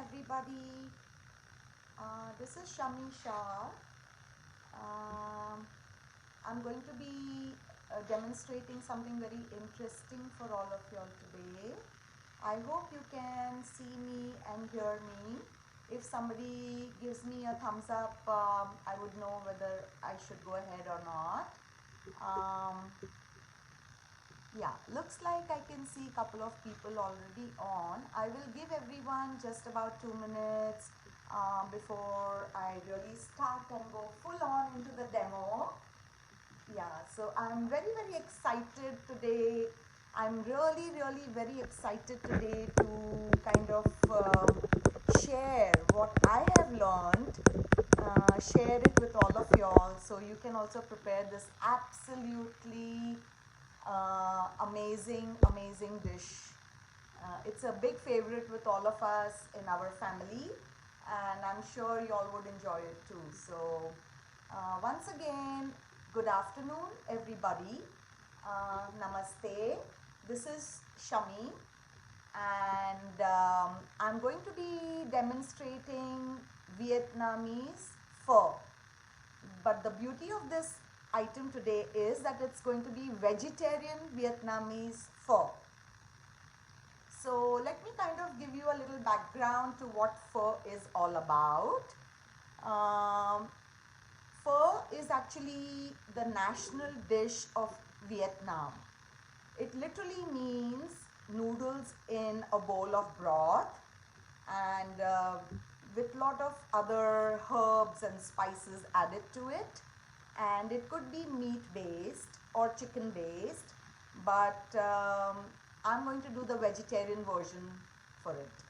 everybody. This is Shami Shah. I'm going to be demonstrating something very interesting for all of you all today. I hope you can see me and hear me. If somebody gives me a thumbs up, I would know whether I should go ahead or not. Yeah, looks like I can see a couple of people already on. I will give everyone just about 2 minutes before I really start and go full on into the demo. Yeah, so I'm very excited today. I'm really very excited today to kind of share what I have learned, share it with all of y'all, so you can also prepare this absolutely amazing dish. It's a big favorite with all of us in our family, and I'm sure you all would enjoy it too. So once again, good afternoon everybody. Namaste. This is Shami, and I'm going to be demonstrating Vietnamese pho. But the beauty of this item today is that it's going to be vegetarian Vietnamese pho. So let me kind of give you a little background to what pho is all about. Pho is actually the national dish of Vietnam. It literally means noodles in a bowl of broth, and with lot of other herbs and spices added to it. And it could be meat based or chicken based, but I'm going to do the vegetarian version for it.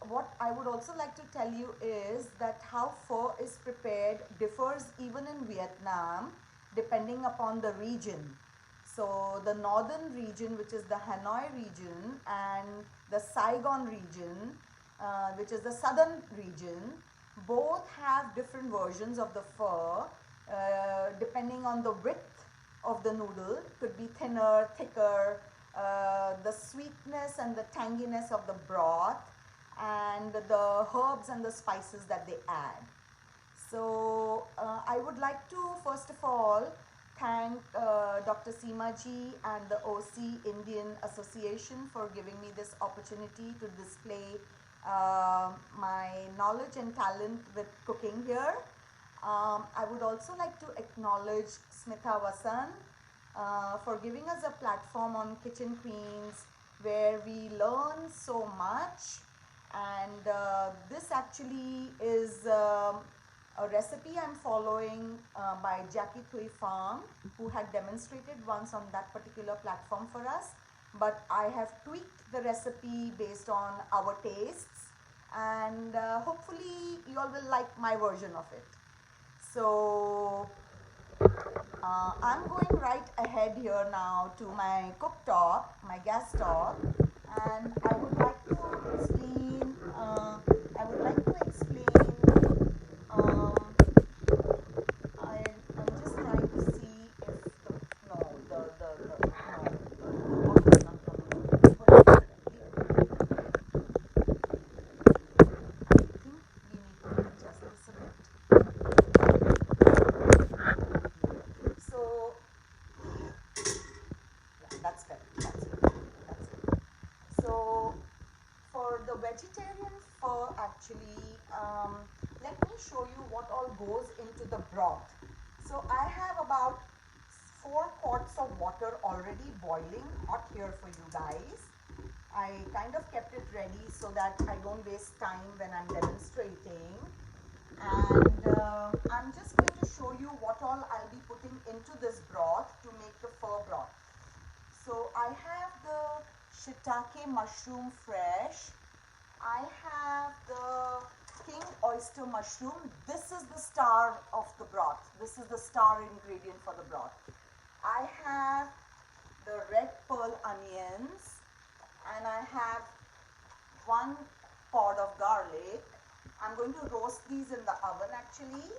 What I would also like to tell you is that how pho is prepared differs even in Vietnam depending upon the region. So the northern region, which is the Hanoi region, and the Saigon region, which is the southern region, both have different versions of the pho depending on the width of the noodle. It could be thinner, thicker, the sweetness and the tanginess of the broth, and the herbs and the spices that they add. So I would like to first of all thank Dr. Seema ji and the OC Indian Association for giving me this opportunity to display my knowledge and talent with cooking here. I would also like to acknowledge Smitha Vasan for giving us a platform on Kitchen Queens where we learn so much. And this actually is a recipe I'm following by Jackie Thuy Pham, who had demonstrated once on that particular platform for us. But I have tweaked the recipe based on our tastes, and hopefully you all will like my version of it. So I'm going right ahead here now to my cooktop, my gas top, and I would like to explain. I'm just trying to see if the bottle is not coming. I think we need to adjust this a bit. So yeah, that's better. That's it. So for the vegetarian pho, actually, let me show you what all goes into the broth. So I have about 4 quarts of water already boiling hot here for you guys. I kind of kept it ready so that I don't waste time when I'm demonstrating. And I'm just going to show you what all I'll be putting into this broth to make the pho broth. So I have the Shitake mushroom fresh. I have the King Oyster Mushroom. This is the star of the broth. This is the star ingredient for the broth. I have the red pearl onions, and I have 1 pod of garlic. I'm going to roast these in the oven actually.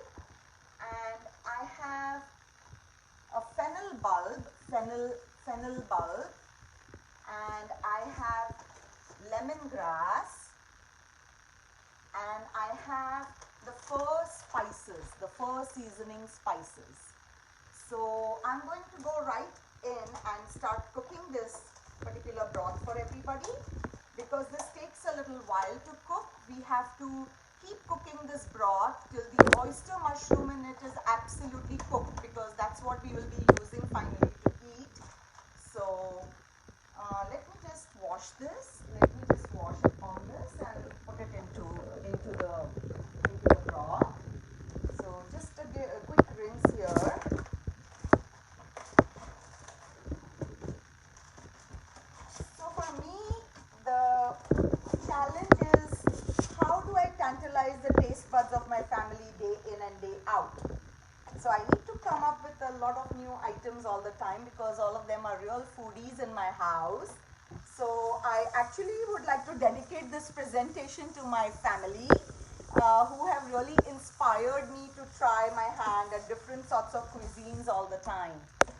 And I have a fennel bulb, and I have lemongrass, and I have the Pho spices, the Pho seasoning spices. So I'm going to go right in and start cooking this particular broth for everybody. Because this takes a little while to cook, we have to keep cooking this broth till the oyster mushroom in it is absolutely cooked, because that's what we will be using finally to eat. So let me just wash this. Let me just wash it on this and put it into the broth. So just a quick rinse here. So for me, the challenge is, how do I tantalize the taste buds of my family day in and day out? So I need to come up with a lot of new items all the time, because all of them are real foodies in my house. So I actually would like to dedicate this presentation to my family, who have really inspired me to try my hand at different sorts of cuisines all the time.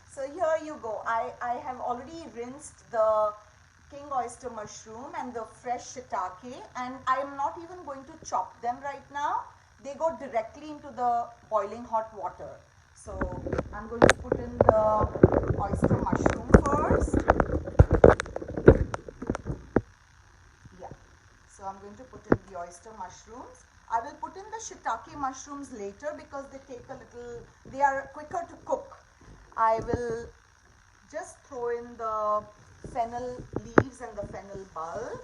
So here you go. I have already rinsed the King Oyster mushroom and the fresh shiitake, and I am not even going to chop them right now. They go directly into the boiling hot water. So I'm going to put in the oyster mushroom first. Yeah. So I'm going to put in the oyster mushrooms. I will put in the shiitake mushrooms later, because they are quicker to cook. I will just throw in the fennel leaves and the fennel bulb.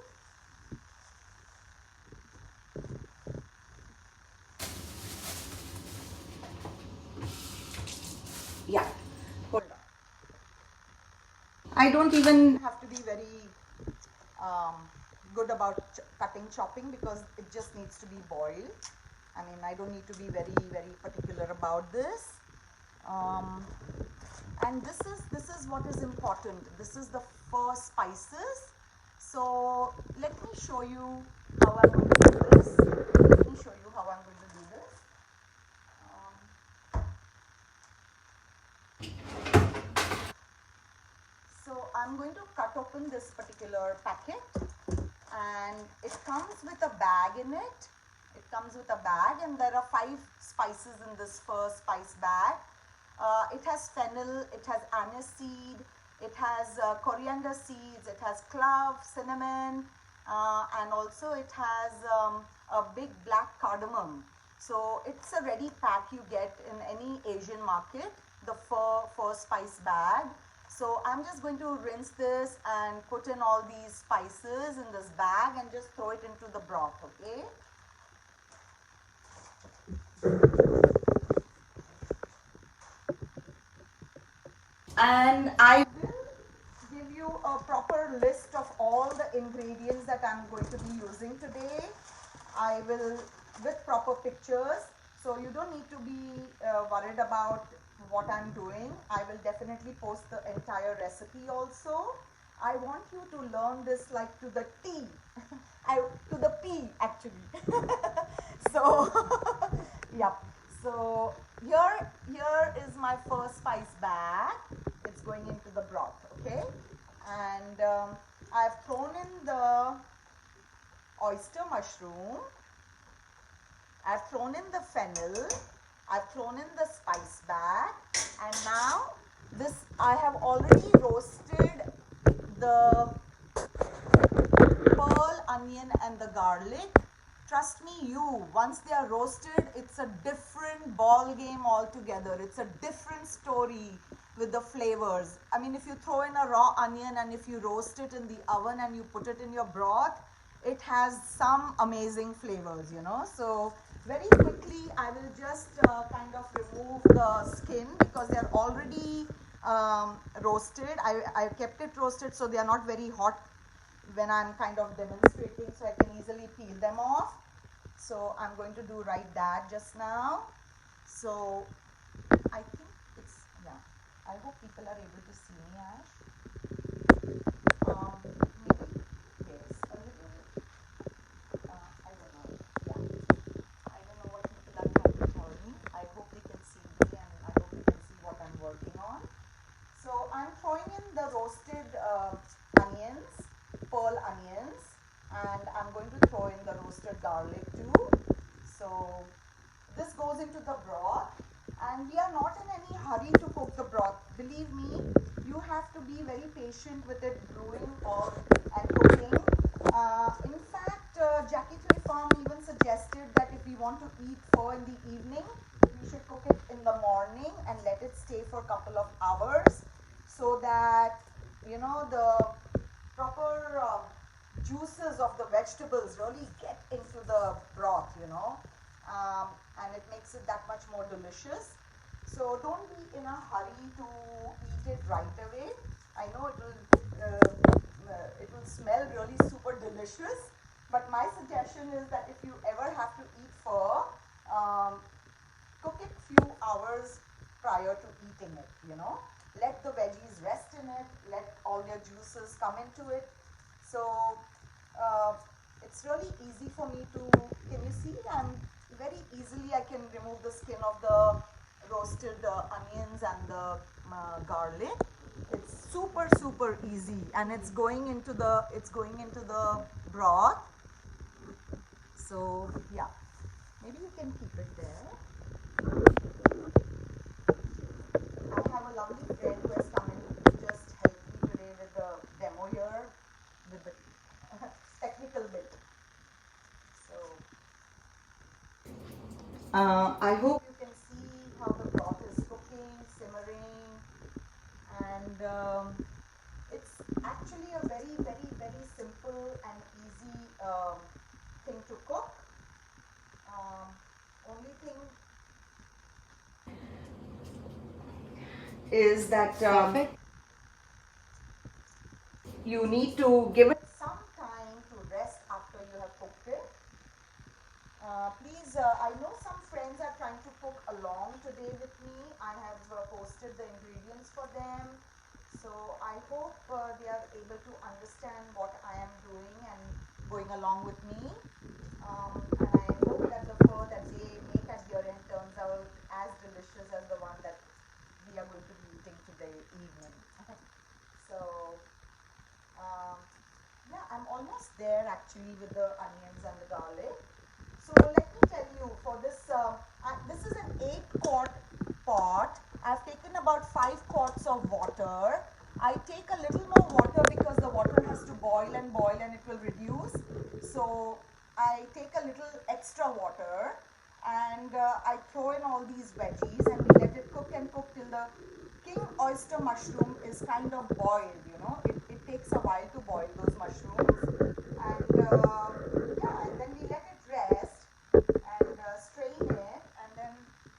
Yeah, hold on. I don't even have to be very good about chopping, because it just needs to be boiled. I mean, I don't need to be very particular about this. And this is what is important. This is the Pho spices. So let me show you how I'm going to do this. Let me show you how I'm going to do this. So I'm going to cut open this particular packet, and it comes with a bag in it. It comes with a bag, and there are 5 spices in this Pho spice bag. It has fennel, it has anise seed, it has coriander seeds, it has clove, cinnamon, and also it has a big black cardamom. So it's a ready pack you get in any Asian market, the Pho spice bag. So I'm just going to rinse this and put in all these spices in this bag and just throw it into the broth, okay? And I will give you a proper list of all the ingredients that I'm going to be using today. I will, with proper pictures, so you don't need to be worried about what I'm doing. I will definitely post the entire recipe also. I want you to learn this like to the T, to the P actually. So, yeah. So here is my first spice bag. It's going into the broth, okay? And I've thrown in the oyster mushroom. I've thrown in the fennel. I've thrown in the spice bag. And now this, I have already roasted the pearl onion and the garlic. Trust me, once they are roasted, it's a different ball game altogether. It's a different story with the flavors. I mean, if you throw in a raw onion and if you roast it in the oven and you put it in your broth, it has some amazing flavors, you know. So very quickly, I will just kind of remove the skin, because they are already roasted. I kept it roasted so they are not very hot when I'm kind of demonstrating, so I can easily peel them off. So I'm going to do right that just now. So I think it's, yeah, I hope people are able to see me, Ash. Maybe, yes, a little, I don't know, yeah. I don't know what people are trying to tell me. I hope they can see me, and I hope they can see what I'm working on. So I'm throwing in the roasted onions. and I'm going to throw in the roasted garlic too. So this goes into the broth, and we are not in any hurry to cook the broth. Believe me, you have to be very patient with it brewing or and cooking. In fact, Jackie Tui Farm even suggested that if we want to eat pho in the evening, we should cook it in the morning and let it stay for a couple of hours, so that you know the proper juices of the vegetables really get into the broth, and it makes it that much more delicious. So don't be in a hurry to eat it right away. I know it will smell really super delicious, but my suggestion is that if you ever have to eat pho, cook it few hours prior to eating it. Let the veggies rest in it, let all their juices come into it. So it's really easy for me to, can you see, very easily I can remove the skin of the roasted onions and the garlic. It's super easy, and it's going into the broth. So yeah, maybe you can keep it there. I have a lovely friend who has come in to just help me today with the demo here, with the technical bit. So I hope you can see how the broth is cooking, simmering, and it's actually a very simple and easy thing to cook. Only thing is that you need to give it some time to rest after you have cooked it. Please, I know some friends are trying to cook along today with me. I have posted the ingredients for them. So I hope they are able to understand what I am doing and going along with me. And I hope that the pho that they make at their end turns out as delicious as the one that we are going to be eating today evening. So yeah, I'm almost there actually with the onions and the garlic. So let me tell you, for this, this is an 8-quart pot. I've taken about 5 quarts of water. I take a little more water because the water has to boil and it will reduce. So I take a little extra water, and I throw in all these veggies, and we let it cook and cook till the King Oyster mushroom is kind of boiled. It takes a while to boil those mushrooms, and yeah, and then we let it rest and strain it, and then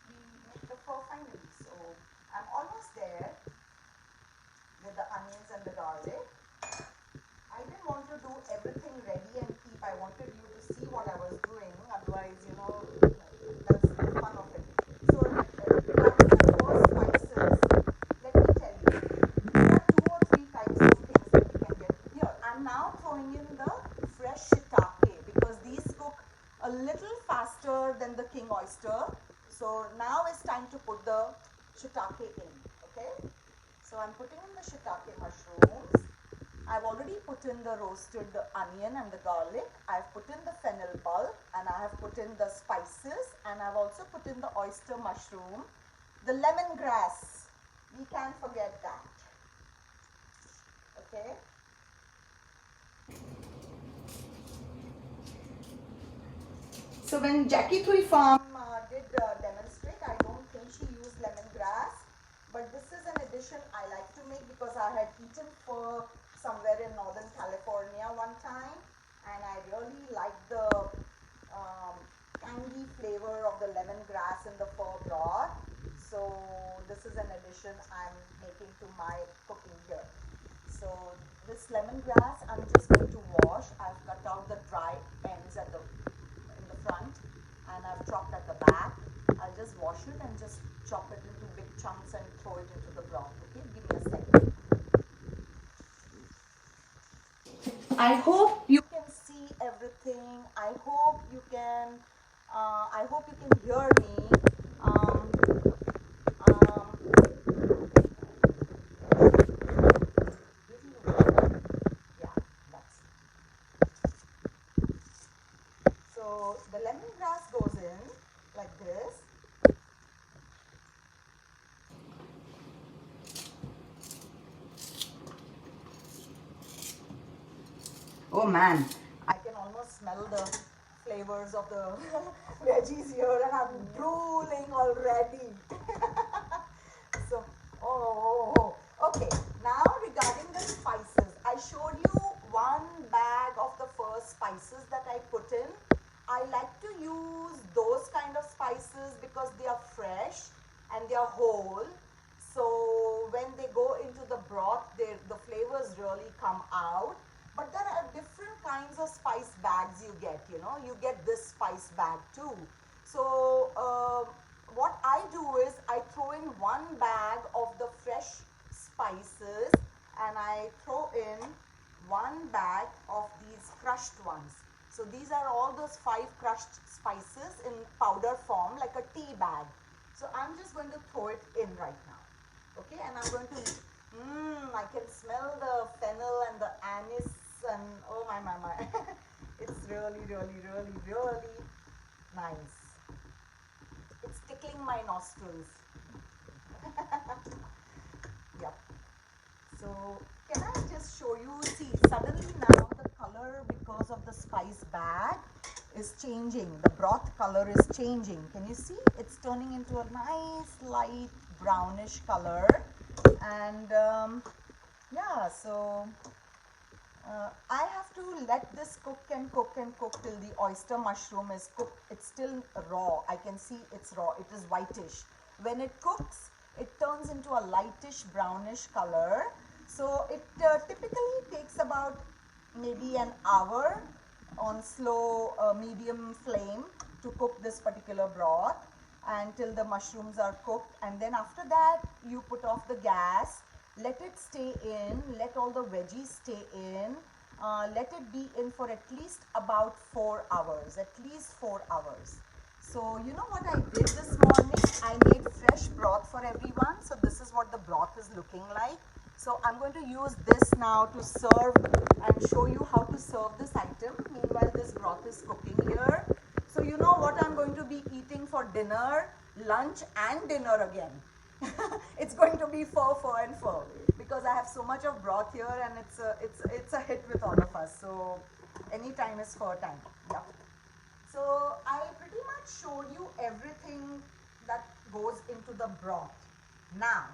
we make the pho finally. So I'm almost there with the onions and the garlic. I didn't want to do everything ready and keep. I wanted you to see what I was doing. Otherwise, that's the fun of it. So regarding the pho spices, let me tell you, there are 2 or 3 types of things that we can get here. I'm now throwing in the fresh shiitake because these cook a little faster than the king oyster. So now it's time to put the shiitake in. Okay, so I'm putting in the shiitake mushrooms. I've already put in the roasted onion and the garlic. I've put in the fennel bulb, and I have put in the spices, and I've also put in the oyster mushroom, the lemongrass. We can't forget that. Okay. So when Jackie Tui Farm did demonstrate, I don't think she used lemongrass, but this is an addition I like to make because I had eaten pho somewhere in Northern California one time, and I really liked the tangy flavor of the lemongrass in the pho broth. So this is an addition I'm making to my cooking here. So this lemongrass I'm just going to wash. I've cut out the dry ends in the front, and I've chopped at the back. I'll just wash it and just chop it into big chunks and throw it into the broth. Okay, give me a second. I hope you can see everything. I hope you can hear me. Um, yeah, that's it. Oh man, I can almost smell the flavors of the veggies here and I'm drooling already. So, okay. Now regarding the spices, I showed you one bag of the first spices that I put in. I like to use those kind of spices because they are fresh and they are whole. So when they go into the broth, the flavors really come out. But there are different kinds of spice bags you get, you know. You get this spice bag too. So what I do is I throw in one bag of the fresh spices and I throw in one bag of these crushed ones. So these are all those 5 crushed spices in powder form, like a tea bag. So I'm just going to throw it in right now. Okay, and I'm going to, I can smell the fennel and the anise and oh my. It's really nice. It's tickling my nostrils. Yep. So can I just show you, see, suddenly now the color because of the spice bag is changing. The broth color is changing. Can you see? It's turning into a nice light brownish color. And yeah, so I have to let this cook and cook till the oyster mushroom is cooked. It's still raw. I can see it's raw. It is whitish. When it cooks, it turns into a lightish brownish color. So it typically takes about maybe an hour on slow medium flame to cook this particular broth until the mushrooms are cooked. And then after that, you put off the gas, let it stay in, let all the veggies stay in, let it be in for at least about 4 hours, at least 4 hours. So you know what I did this morning? I made fresh broth for everyone. So this is what the broth is looking like. So I'm going to use this now to serve and show you how to serve this item. Meanwhile, this broth is cooking here. So you know what I'm going to be eating for dinner, lunch and dinner again. It's going to be pho because I have so much of broth here and it's a hit with all of us. So anytime is pho time. Yeah. So I pretty much showed you everything that goes into the broth. Now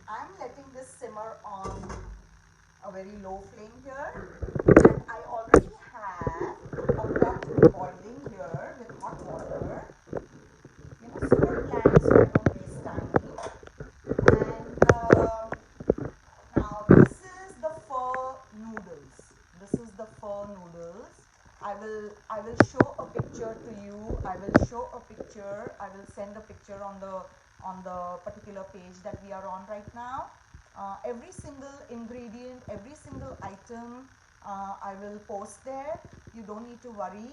I'm letting this simmer on a very low flame here, and I already have a pot boiling here with hot water. You know, super bland so I don't waste time. And now this is the pho noodles. This is the pho noodles. I will show a picture to you. I will show a picture. I will send a picture on the particular page that we are on right now. Every single ingredient, every single item I will post there. You don't need to worry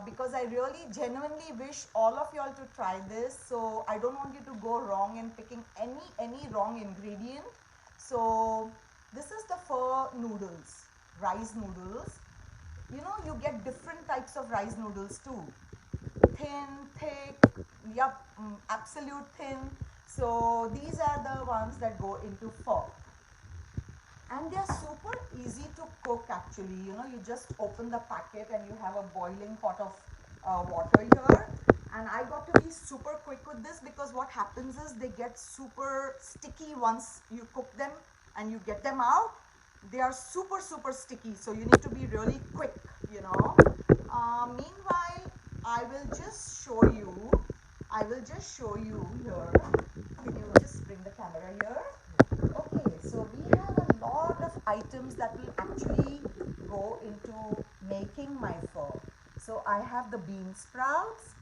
because I really genuinely wish all of you all to try this. So I don't want you to go wrong in picking any wrong ingredient. So this is the pho noodles, rice noodles. You know, you get different types of rice noodles too. Thin, thick, yup, absolute thin. So these are the ones that go into pho. And they are super easy to cook actually. You know, you just open the packet and you have a boiling pot of water here. And I got to be super quick with this because what happens is they get super sticky once you cook them and you get them out. They are super sticky, so you need to be really quick, you know. Meanwhile, I will just show you here. Can you just bring the camera here? Okay, so we have a lot of items that will actually go into making my pho. So I have the bean sprouts,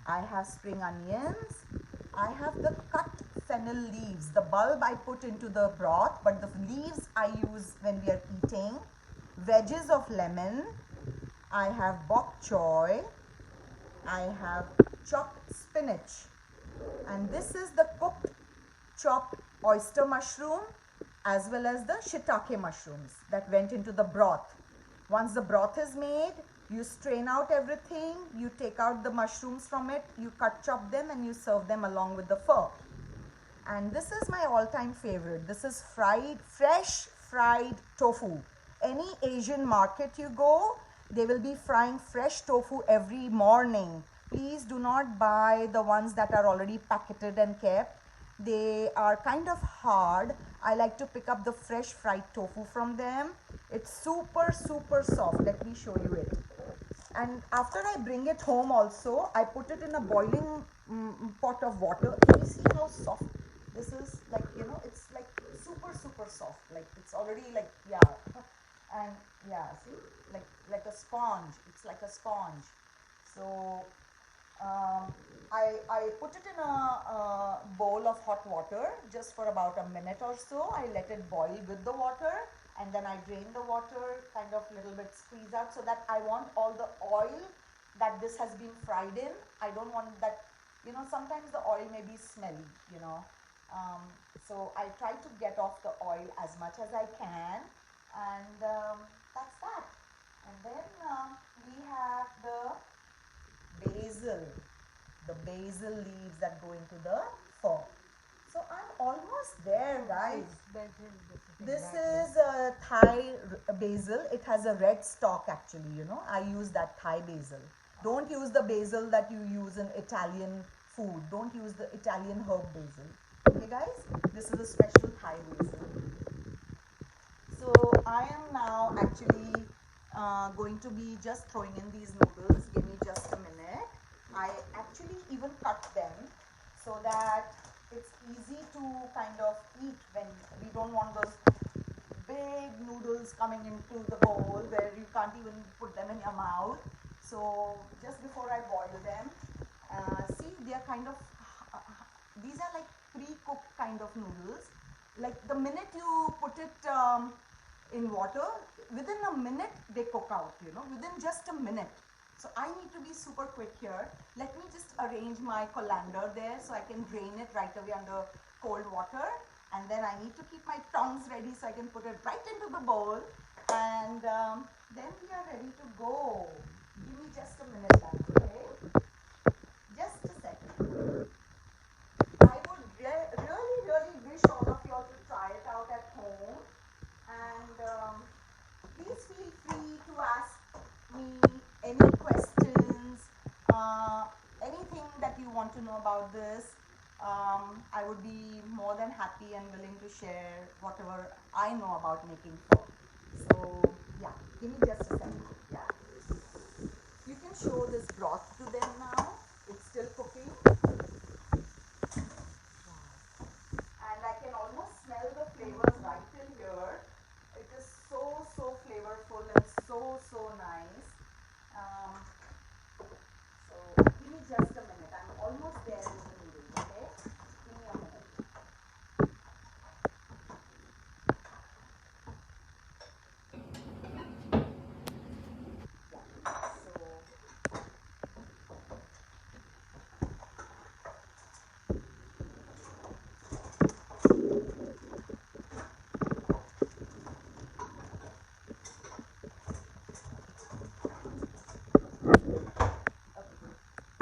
I have spring onions, I have the cut fennel leaves. The bulb I put into the broth, but the leaves I use when we are eating. Wedges of lemon. I have bok choy. I have chopped spinach. And this is the cooked chopped oyster mushroom as well as the shiitake mushrooms that went into the broth. Once the broth is made, you strain out everything, you take out the mushrooms from it, you chop them and you serve them along with the pho. And this is my all-time favorite. This is fresh fried tofu. Any Asian market you go, they will be frying fresh tofu every morning. Please do not buy the ones that are already packeted and kept. They are kind of hard. I like to pick up the fresh fried tofu from them. It's super, super soft. Let me show you it. And after I bring it home also, I put it in a boiling pot of water. Can you see how soft this is? Like, you know, it's like super, super soft. Like, it's already like, yeah. And yeah, see, like a sponge. It's like a sponge. So I put it in a bowl of hot water just for about a minute or so. I let it boil with the water, and then I drain the water, kind of little bit squeeze out, so that I want all the oil that this has been fried in. I don't want that, you know, sometimes the oil may be smelly, you know. So I try to get off the oil as much as I can, and that's that. And then we have basil, the basil leaves that go into the pho. So I'm almost there, guys. This is a Thai basil. It has a red stalk actually, you know. I use that Thai basil. Don't use the basil that you use in Italian food. Don't use the Italian herb basil. Okay, guys? This is a special Thai basil. So I am now actually going to be just throwing in these noodles. Give me just a minute. I actually even cut them so that it's easy to kind of eat when we don't want those big noodles coming into the bowl where you can't even put them in your mouth. So just before I boil them, see, they are kind of, these are like pre-cooked kind of noodles. Like the minute you put it in water, within a minute they cook out, you know, within just a minute. So I need to be super quick here. Let me just arrange my colander there so I can drain it right away under cold water. And then I need to keep my tongs ready so I can put it right into the bowl. And then we are ready to go. Give me just a minute, okay? Just a second. I would really wish all of you all to try it out at home. And please feel free to ask me any questions, anything that you want to know about this. I would be more than happy and willing to share whatever I know about making pho. So yeah, give me just a second. Yeah, you can show this broth to them now. It's still cooking. And I can almost smell the flavors right till here. It is so flavorful and so nice. So give me just a minute. I'm almost there with the noodles. Okay, give me a minute.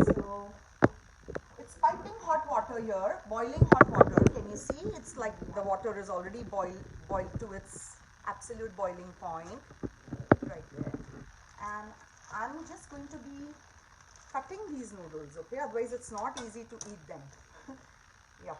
So it's piping hot water here, boiling hot water. Can you see? It's like the water is already boiled to its absolute boiling point right there. And I'm just going to be cutting these noodles, okay? Otherwise it's not easy to eat them. Yep.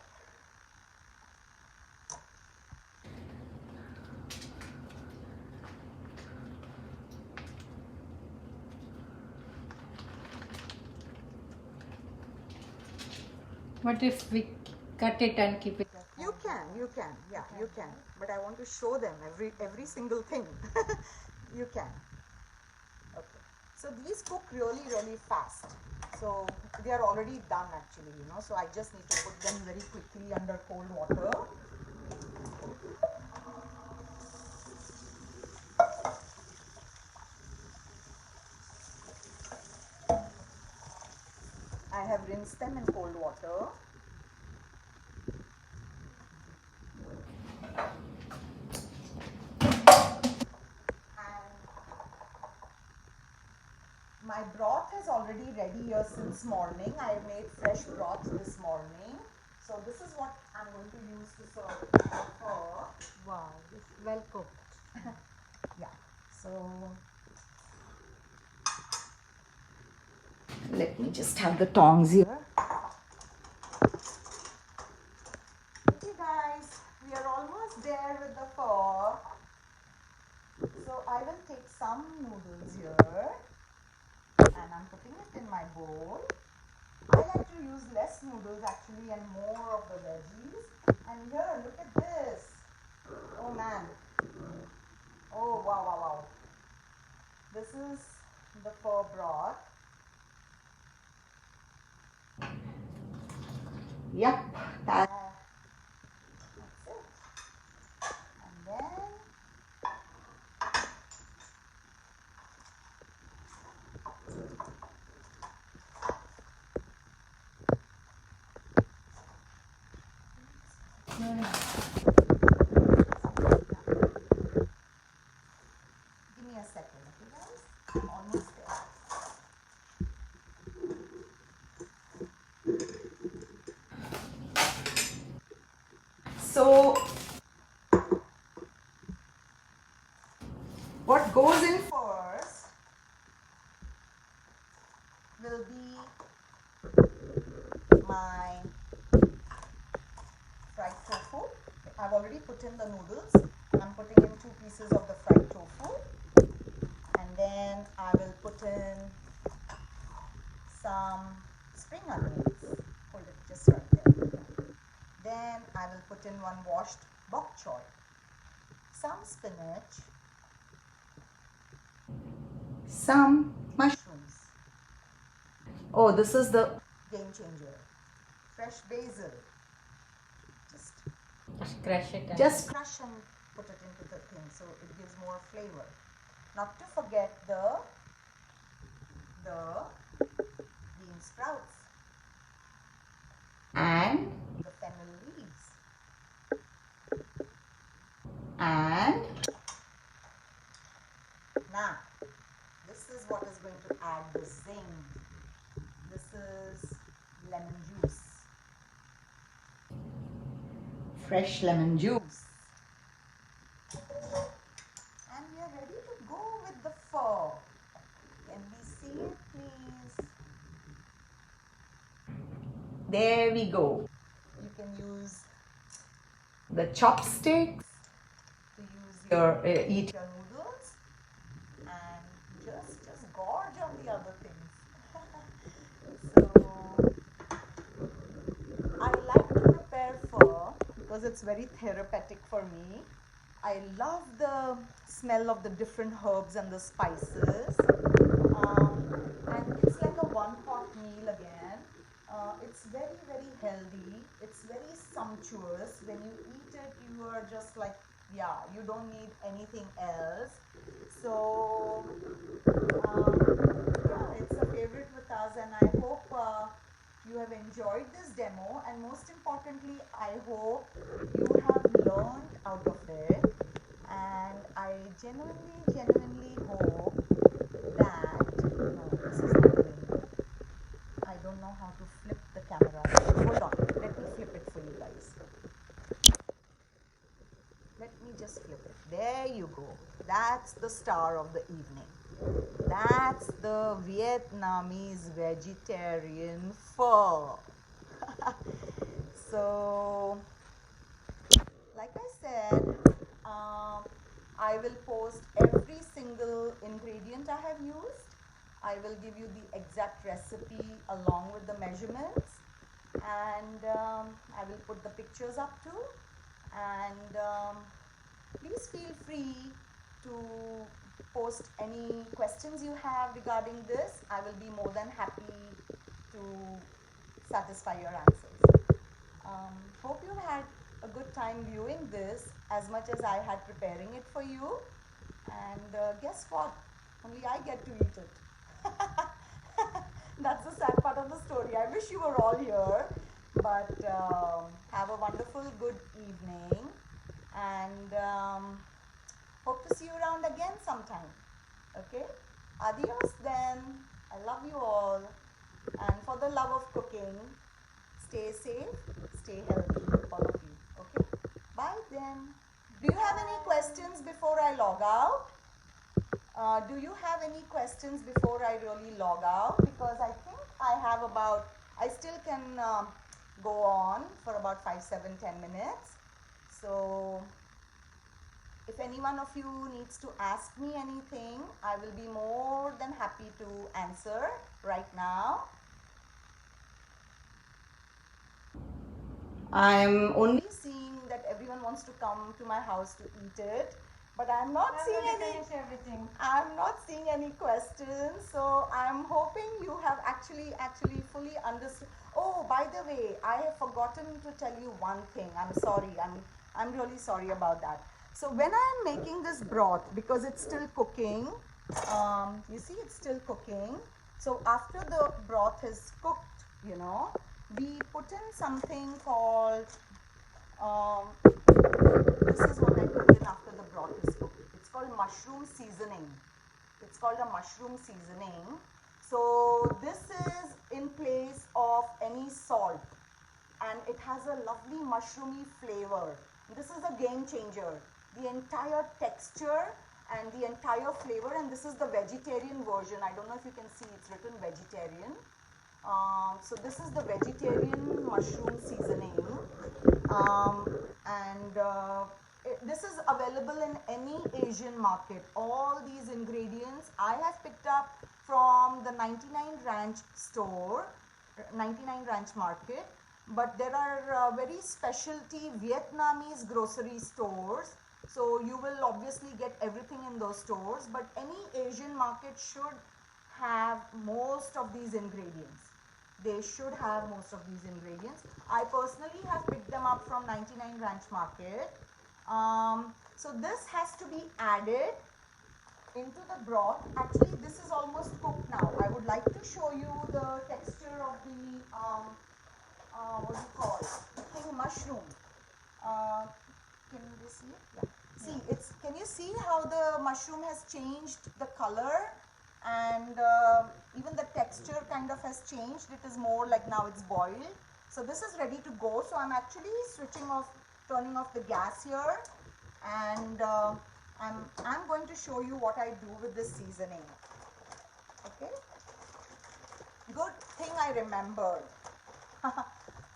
What if we cut it and keep it? You can, yeah, you can. But I want to show them every single thing. You can. Okay. So these cook really fast. So they are already done actually, you know. So I just need to put them very quickly under cold water. I have rinsed them in cold water. My broth is already ready here since morning. I made fresh broth this morning. So this is what I'm going to use to serve for. Wow, it's well cooked. Yeah. So let me just have the tongs here. Okay guys, we are almost there with the pho. So I will take some noodles here and I'm putting it in my bowl. I like to use less noodles actually and more of the veggies. And here, look at this. Oh man. Oh wow, wow, wow. This is the pho broth. Yep, that's it. And then give me a second, okay guys? I'm almost there. So what goes in first will be my fried tofu. I've already put in the noodles. I'm putting in 2 pieces of the fried tofu. And then I will put in some spring onions. Hold it just right there. Then I will put in 1 washed bok choy, some spinach, some mushrooms. Oh, this is the game changer. Fresh basil. Just crush it. Just crush and put it into the thing so it gives more flavor. Not to forget the bean sprouts and the fennel leaves and now this is what is going to add the zing. This is lemon juice, fresh lemon juice, and we are ready to go with the pho. Can we see it please? There we go. You can use the chopsticks to use your eat your noodles and just gorge on the other things. So I like to prepare pho because it's very therapeutic for me. I love the smell of the different herbs and the spices, and it's like a one-pot meal again. It's very, very healthy. It's very sumptuous. When you eat it, you are just like, yeah, you don't need anything else. So, yeah, it's a favorite with us, and I hope you have enjoyed this demo, and most importantly, I hope you have learned out of it, and I genuinely hope that, no, this is not doing good. I don't know how to flip the camera. Hold on, let me flip it for you guys. Let me just flip it. There you go. That's the star of the evening. That's the Vietnamese vegetarian pho. So, like I said, I will post every single ingredient I have used. I will give you the exact recipe along with the measurements, and I will put the pictures up too. And please feel free to post any questions you have regarding this. I will be more than happy to satisfy your answers. Hope you had a good time viewing this as much as I had preparing it for you. And guess what? Only I get to eat it. That's the sad part of the story. I wish you were all here. But have a wonderful, good evening. And hope to see you around again sometime. Okay? Adios then. I love you all. And for the love of cooking, stay safe, stay healthy, all of you. Okay? Bye then. Do you have any questions before I log out? Do you have any questions before I really log out? Because I think I still can go on for about 5, 7, 10 minutes. So if any one of you needs to ask me anything, I will be more than happy to answer right now. I'm only seeing that everyone wants to come to my house to eat it, but I'm not seeing everything. I'm not seeing any questions. So I'm hoping you have actually fully understood. Oh, by the way, I have forgotten to tell you one thing. I'm sorry. I'm really sorry about that. So when I'm making this broth, because it's still cooking, you see it's still cooking. So after the broth is cooked, we put in something called, this is what I put in after the broth is cooked. It's called mushroom seasoning. It's called a mushroom seasoning. So this is in place of any salt, and it has a lovely mushroomy flavor. This is a game changer. The entire texture and the entire flavor, and this is the vegetarian version. I don't know if you can see, it's written vegetarian. So this is the vegetarian mushroom seasoning, and this is available in any Asian market. All these ingredients I have picked up from the 99 Ranch store, 99 Ranch market, but there are very specialty Vietnamese grocery stores. So you will obviously get everything in those stores, but any Asian market should have most of these ingredients. They should have most of these ingredients. I personally have picked them up from 99 Ranch Market. So this has to be added into the broth. Actually, this is almost cooked now. I would like to show you the texture of the, what do you call it? King mushroom. Can you see it? Yeah. See, can you see how the mushroom has changed the color? And even the texture kind of has changed. It is more like now it's boiled. So this is ready to go. So I'm actually turning off the gas here, and I'm going to show you what I do with this seasoning. Okay. Good thing I remembered.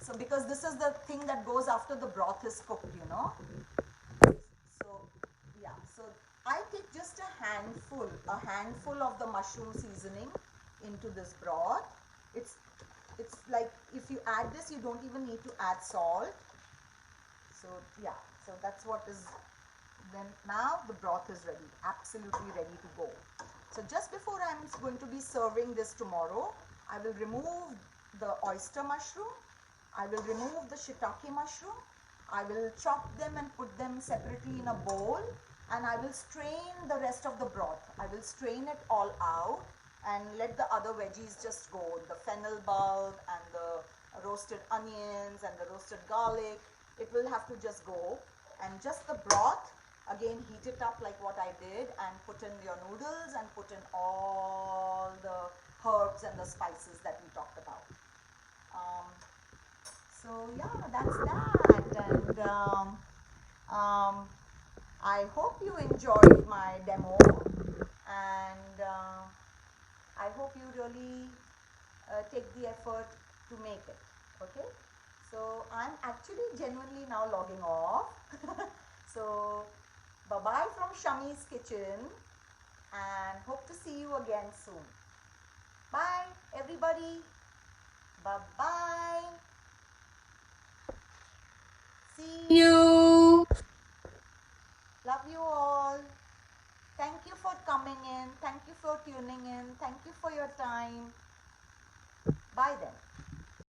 So because this is the thing that goes after the broth is cooked, So yeah, so I take just a handful of the mushroom seasoning into this broth. It's like if you add this, you don't even need to add salt. So yeah, so that's what is. Then now the broth is ready, absolutely ready to go. So just before I'm going to be serving this tomorrow, I will remove the oyster mushroom, I will remove the shiitake mushroom, I will chop them and put them separately in a bowl, and I will strain the rest of the broth. I will strain it all out and let the other veggies just go, the fennel bulb and the roasted onions and the roasted garlic. It will have to just go, and just the broth, again heat it up like what I did, and put in your noodles and put in all the herbs and the spices that we talked about. So yeah, that's that, and I hope you enjoyed my demo, and I hope you really take the effort to make it. Okay, so I'm actually genuinely now logging off. So bye bye from Shami's kitchen, and hope to see you again soon. Bye everybody. Bye bye. See you. Love you all. Thank you for coming in. Thank you for tuning in. Thank you for your time. Bye then.